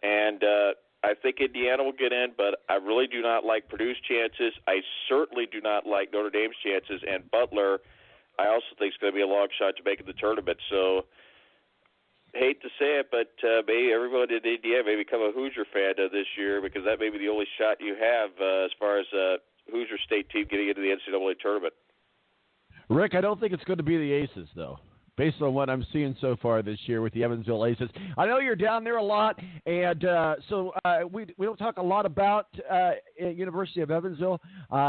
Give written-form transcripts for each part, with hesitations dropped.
And I think Indiana will get in, but I really do not like Purdue's chances. I certainly do not like Notre Dame's chances. And Butler, I also think is going to be a long shot to making the tournament. So, hate to say it, but maybe everyone in Indiana may become a Hoosier fan this year, because that may be the only shot you have as far as Hoosier State team getting into the NCAA tournament. Rick, I don't think it's going to be the Aces, though, based on what I'm seeing so far this year with the Evansville Aces. I know you're down there a lot, and so we don't talk a lot about University of Evansville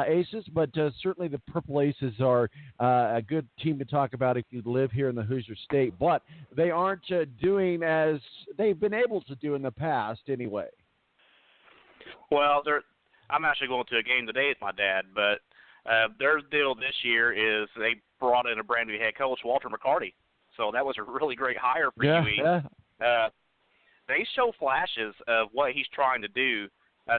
Aces, but certainly the Purple Aces are a good team to talk about if you live here in the Hoosier State, but they aren't doing as they've been able to do in the past anyway. Well, I'm actually going to a game today with my dad, but their deal this year is they brought in a brand new head coach, Walter McCarty. So that was a really great hire for UE. Yeah. They show flashes of what he's trying to do.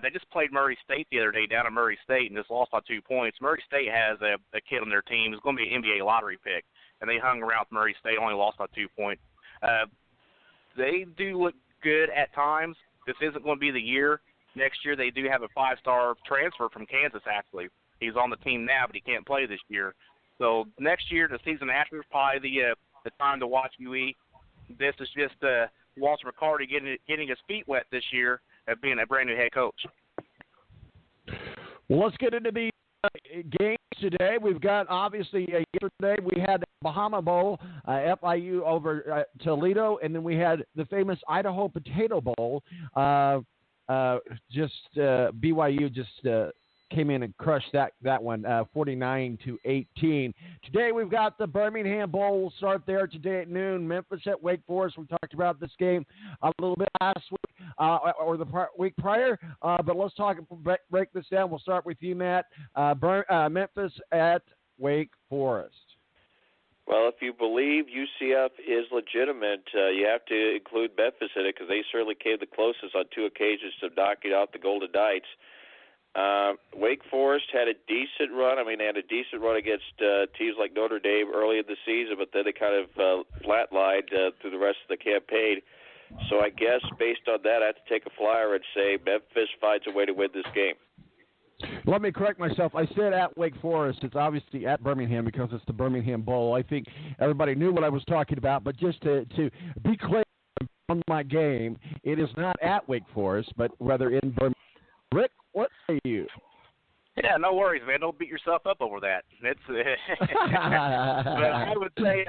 They just played Murray State the other day down at Murray State and just lost by 2 points. Murray State has a kid on their team who's going to be an NBA lottery pick, and they hung around with Murray State, only lost by 2 points. They do look good at times. This isn't going to be the year. Next year they do have a 5-star transfer from Kansas, actually. He's on the team now, but he can't play this year. So next year, the season after, is probably the time to watch UE. This is just Walter McCarty getting his feet wet this year at being a brand new head coach. Well, let's get into the games today. We've got, obviously, yesterday we had the Bahama Bowl, FIU over Toledo, and then we had the famous Idaho Potato Bowl. BYU just came in and crushed that one, 49-18. Today we've got the Birmingham Bowl. We'll start there today at noon. Memphis at Wake Forest. We talked about this game a little bit last week or the week prior, but let's break this down. We'll start with you, Matt. Memphis at Wake Forest. Well, if you believe UCF is legitimate, you have to include Memphis in it, because they certainly came the closest on 2 occasions to knocking out the Golden Knights. Wake Forest had a decent run. I mean, they had a decent run against teams like Notre Dame early in the season, but then they kind of flatlined through the rest of the campaign. So I guess based on that, I have to take a flyer and say Memphis finds a way to win this game. Let me correct myself. I said at Wake Forest. It's obviously at Birmingham because it's the Birmingham Bowl. I think everybody knew what I was talking about, but just to be clear on my game, it is not at Wake Forest, but rather in Birmingham. Rick, what say you? Yeah, no worries, man. Don't beat yourself up over that. It's but I would say,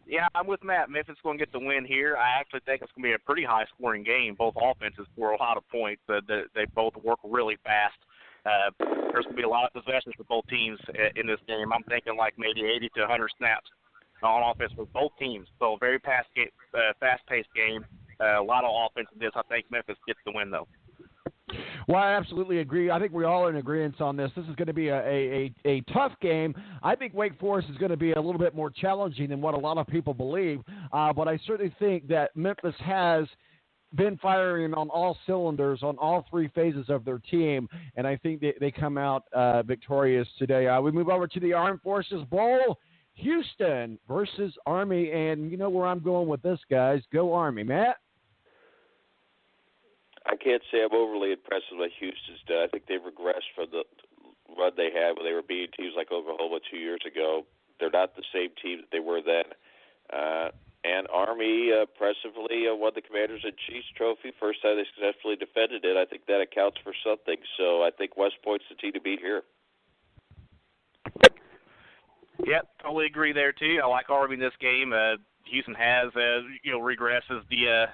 yeah, I'm with Matt. Memphis is going to get the win here. I actually think it's going to be a pretty high-scoring game. Both offenses score a lot of points. They both work really fast. There's going to be a lot of possessions for both teams in this game. I'm thinking like maybe 80 to 100 snaps on offense for both teams. So very fast-paced game. A lot of offense in this. I think Memphis gets the win, though. Well, I absolutely agree. I think we're all in agreement on this. This is going to be a tough game. I think Wake Forest is going to be a little bit more challenging than what a lot of people believe. But I certainly think that Memphis has been firing on all cylinders on all 3 phases of their team, and I think they come out victorious today. We move over to the Armed Forces Bowl. Houston versus Army, and you know where I'm going with this, guys. Go Army. Matt? I can't say I'm overly impressed with what Houston's done. I think they've regressed from the run they had when they were beating teams like Oklahoma 2 years ago. They're not the same team that they were then. And Army impressively won the Commanders-in-Chiefs trophy. First time they successfully defended it. I think that accounts for something. So I think West Point's the team to beat here. Yep, totally agree there, too. I like Army in this game. Houston has, regressed as the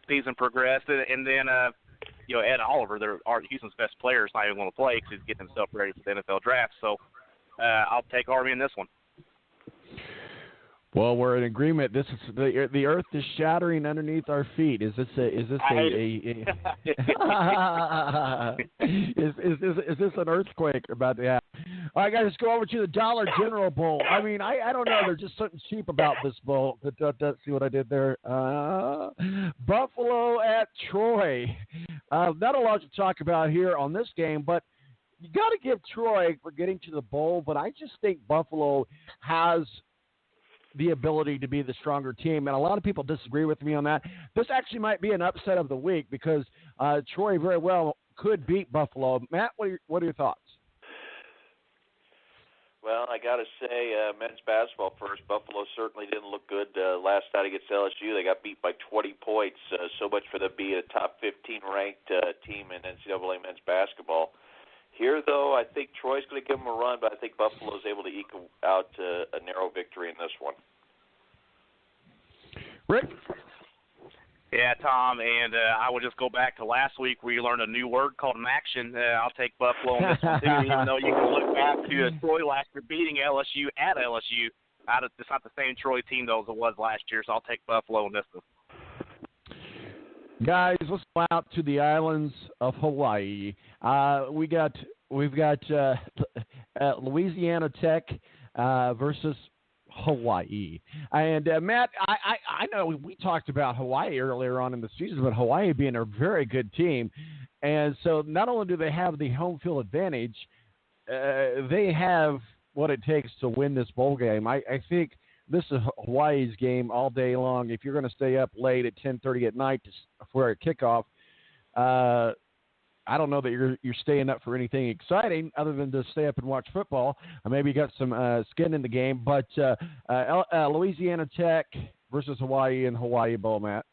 season progressed, and then Ed Oliver, Houston's best player, is not even going to play because he's getting himself ready for the NFL draft. So I'll take Army in this one. Well, we're in agreement. This is the earth is shattering underneath our feet. Is this is this an earthquake about to happen? All right, guys, let's go over to the Dollar General Bowl. I mean, I don't know. There's just something cheap about this bowl. See what I did there? Buffalo at Troy. Not a lot to talk about here on this game, but you got to give Troy for getting to the bowl. But I just think Buffalo has the ability to be the stronger team, and a lot of people disagree with me on that. This actually might be an upset of the week because Troy very well could beat Buffalo. Matt, what are your thoughts? Well, I got to say, men's basketball first. Buffalo certainly didn't look good last night against LSU. They got beat by 20 points, so much for them being a top 15 ranked team in NCAA men's basketball. Here, though, I think Troy's going to give them a run, but I think Buffalo's able to eke out a narrow victory in this one. Rick? Yeah, Tom, and I would just go back to last week where you learned a new word called maction. I'll take Buffalo on this one, too, even though you can look back to Troy last year beating LSU at LSU. It's not the same Troy team, though, as it was last year, so I'll take Buffalo on this one. Guys, let's go out to the islands of Hawaii. We've got Louisiana Tech versus Hawaii. And Matt, I know we talked about Hawaii earlier on in the season, but Hawaii being a very good team. And so not only do they have the home field advantage, they have what it takes to win this bowl game. I think this is Hawaii's game all day long. If you're going to stay up late at 10:30 at night for a kickoff, I don't know that you're staying up for anything exciting other than to stay up and watch football. Maybe you got some skin in the game. But Louisiana Tech versus Hawaii in Hawaii Bowl, Matt.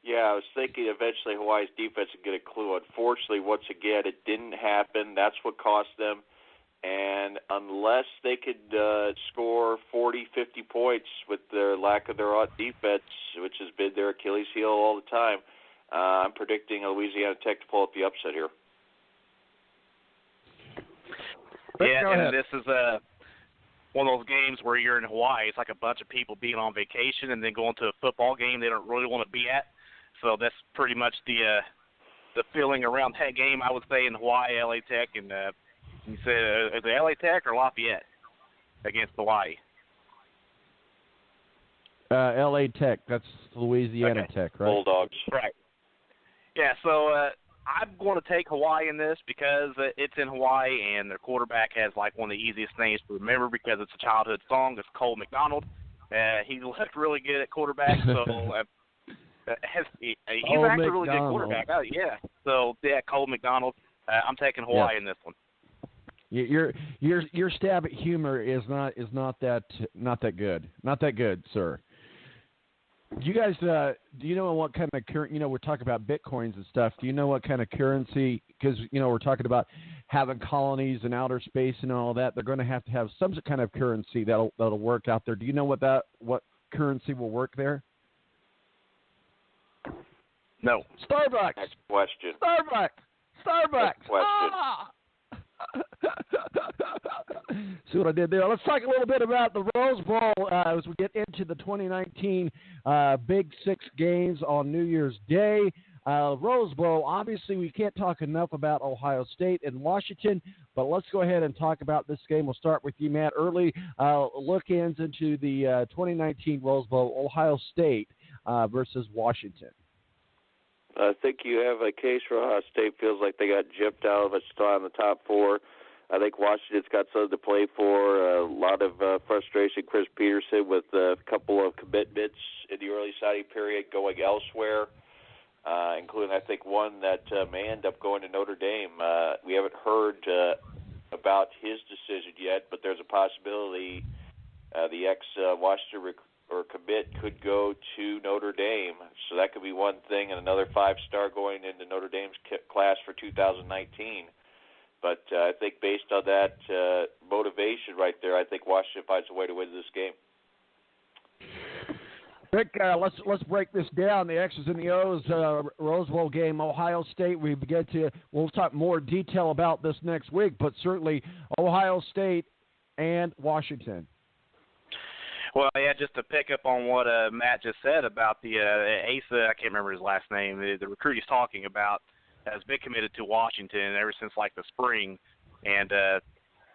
Yeah, I was thinking eventually Hawaii's defense would get a clue. Unfortunately, once again, it didn't happen. That's what cost them. And unless they could score 40, 50 points with their lack of their defense, which has been their Achilles heel all the time, I'm predicting Louisiana Tech to pull up the upset here. Yeah, and this is one of those games where you're in Hawaii. It's like a bunch of people being on vacation and then going to a football game they don't really want to be at. So that's pretty much the feeling around that game, I would say, in Hawaii, LA Tech, and you said, is it LA Tech or Lafayette against Hawaii? LA Tech. That's Louisiana okay. Tech, right? Bulldogs. Right. Yeah, so I'm going to take Hawaii in this because it's in Hawaii and their quarterback has like one of the easiest names to remember because it's a childhood song. It's Cole McDonald. He looked really good at quarterback, so he's actually a really good quarterback. Yeah. So yeah, Cole McDonald. I'm taking Hawaii in this one. Your stab at humor is not that good. Not that good, sir. You guys, do you know what kind of currency? We're talking about bitcoins and stuff. Do you know what kind of currency? Because we're talking about having colonies in outer space and all that. They're going to have some kind of currency that'll work out there. Do you know what currency will work there? No. Starbucks. Next question. Starbucks. Next question. Ah! See what I did there? Let's talk a little bit about the Rose Bowl as we get into the 2019 Big Six games on New Year's Day. Rose Bowl, obviously we can't talk enough about Ohio State and Washington, but let's go ahead and talk about this game. We'll start with you, Matt. Early look-ins into the 2019 Rose Bowl, Ohio State versus Washington. I think you have a case for Ohio State. Feels like they got gypped out of a spot in the top four. I think Washington's got something to play for. A lot of frustration. Chris Peterson with a couple of commitments in the early signing period going elsewhere, including I think one that may end up going to Notre Dame. We haven't heard about his decision yet, but there's a possibility the ex-Washington commit could go to Notre Dame. So that could be one thing, and another five-star going into Notre Dame's class for 2019. But I think based on that motivation right there, I think Washington finds a way to win this game. Rick, let's break this down. The X's and the O's Rose Bowl game, Ohio State. We'll talk more detail about this next week, but certainly Ohio State and Washington. Well, yeah, just to pick up on what Matt just said about the Asa, I can't remember his last name, the recruit he's talking about has been committed to Washington ever since like the spring. And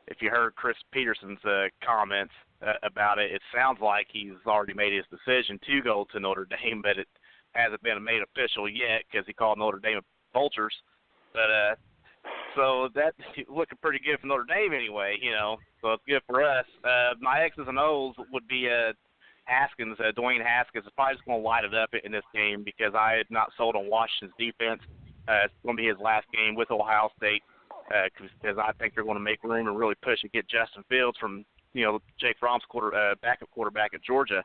if you heard Chris Peterson's comments about it, it sounds like he's already made his decision to go to Notre Dame, but it hasn't been made official yet because he called Notre Dame vultures. But So that's looking pretty good for Notre Dame anyway, So it's good for us. My X's and O's would be Haskins, Dwayne Haskins is probably just going to light it up in this game because I had not sold on Washington's defense. It's going to be his last game with Ohio State because I think they're going to make room and really push and get Justin Fields from, Jake Fromm's backup quarterback at Georgia.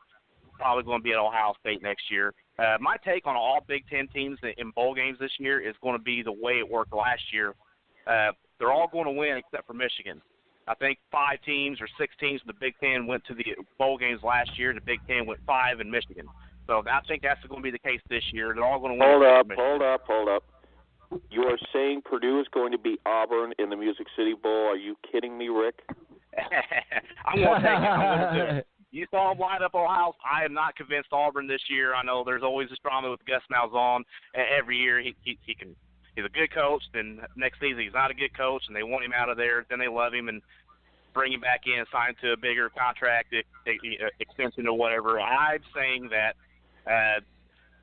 Probably going to be at Ohio State next year. My take on all Big Ten teams in bowl games this year is going to be the way it worked last year. They're all going to win except for Michigan. I think 5 teams or 6 teams in the Big Ten went to the bowl games last year, and the Big Ten went 5 in Michigan. So I think that's going to be the case this year. They're all going to win. Hold up. You are saying Purdue is going to beat Auburn in the Music City Bowl. Are you kidding me, Rick? I'm going to take it. I'm going to do it. You saw him line up Ohio. I am not convinced Auburn this year. I know there's always this drama with Gus Malzahn. Every year he's a good coach. Then next season he's not a good coach, and they want him out of there. Then they love him and bring him back in, sign to a bigger contract, extension or whatever. I'm saying that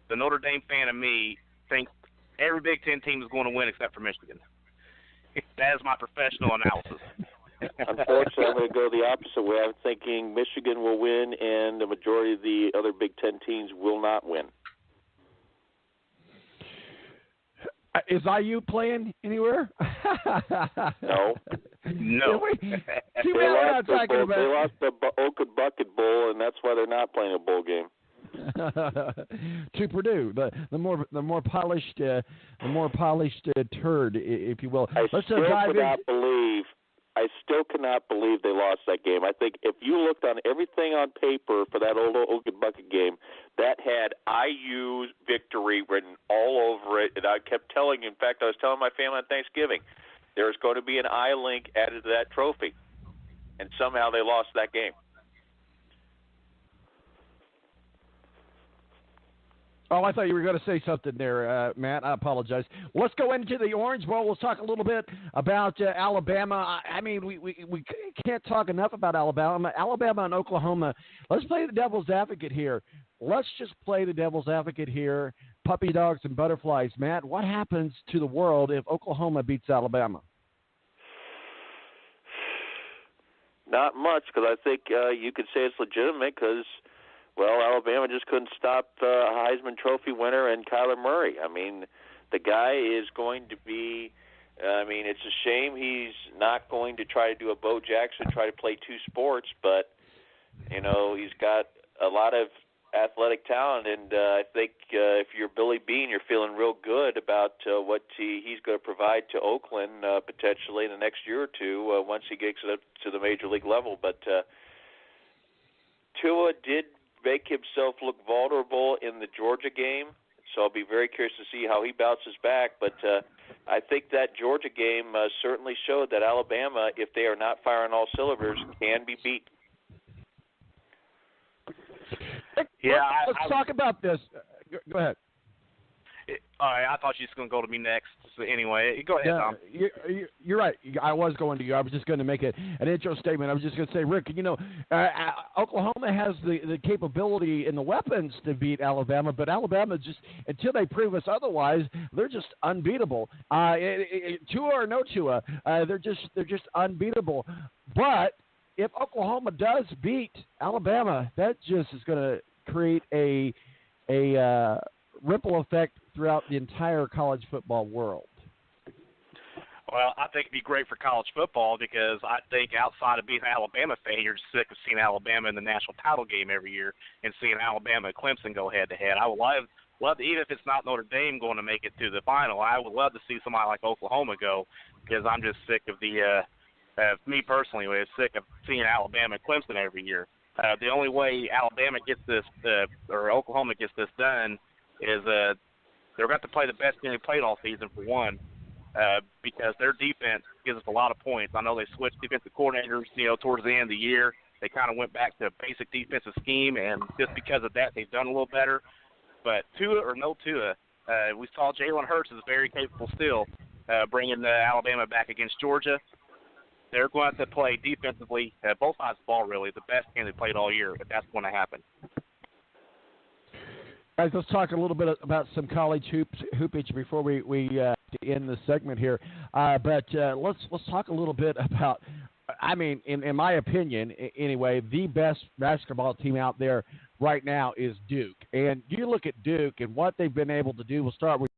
the Notre Dame fan of me thinks every Big Ten team is going to win except for Michigan. That is my professional analysis. Unfortunately, I'm going to go the opposite way. I'm thinking Michigan will win, and the majority of the other Big Ten teams will not win. Is IU playing anywhere? No. They lost the Oka Bucket Bowl, and that's why they're not playing a bowl game. To Purdue, the more polished turd, if you will. I still cannot believe they lost that game. I think if you looked on everything on paper for that old Oka Bucket game, that had IU's victory written all over it. And I kept telling you, in fact, I was telling my family on Thanksgiving, there's going to be an I link added to that trophy. And somehow they lost that game. Oh, I thought you were going to say something there, Matt. I apologize. Let's go into the Orange Bowl. We'll talk a little bit about Alabama. I mean, we can't talk enough about Alabama. Alabama and Oklahoma. Let's play the devil's advocate here. Let's just play the devil's advocate here. Puppy dogs and butterflies. Matt, what happens to the world if Oklahoma beats Alabama? Not much, because I think you could say it's legitimate because – well, Alabama just couldn't stop a Heisman Trophy winner and Kyler Murray. I mean, the guy is going to be it's a shame he's not going to try to do a Bo Jackson, try to play 2 sports, but, he's got a lot of athletic talent, and I think if you're Billy Beane, you're feeling real good about what he's going to provide to Oakland potentially in the next year or two once he gets up to the major league level. But Tua did make himself look vulnerable in the Georgia game, so I'll be very curious to see how he bounces back. But I think that Georgia game certainly showed that Alabama, if they are not firing all cylinders, can be beat. Let's talk about this. Go ahead. All right, I thought you were going to go to me next. So anyway, go ahead, Tom. You're right. I was going to you. I was just going to make an intro statement. I was just going to say, Rick, Oklahoma has the capability and the weapons to beat Alabama, but Alabama just, until they prove us otherwise, they're just unbeatable. Tua or no Tua, they're just unbeatable. But if Oklahoma does beat Alabama, that just is going to create a ripple effect throughout the entire college football world. Well, I think it'd be great for college football because I think outside of being an Alabama fan, you're sick of seeing Alabama in the national title game every year and seeing Alabama and Clemson go head-to-head. I would love to, even if it's not Notre Dame going to make it to the final, I would love to see somebody like Oklahoma go because I'm just sick of me personally, is sick of seeing Alabama and Clemson every year. The only way Alabama gets this or Oklahoma gets this done is they're going to play the best game they played all season for one, because their defense gives us a lot of points. I know they switched defensive coordinators, towards the end of the year. They kind of went back to a basic defensive scheme, and just because of that, they've done a little better. But Tua or no Tua, we saw Jalen Hurts is very capable still, bringing Alabama back against Georgia. They're going to have to play defensively, both sides of the ball, really, the best game they played all year, if that's going to happen. Guys, let's talk a little bit about some college hoopage before we to end this segment here. But let's talk a little bit about. I mean, in my opinion, anyway, the best basketball team out there right now is Duke. And you look at Duke and what they've been able to do. We'll start with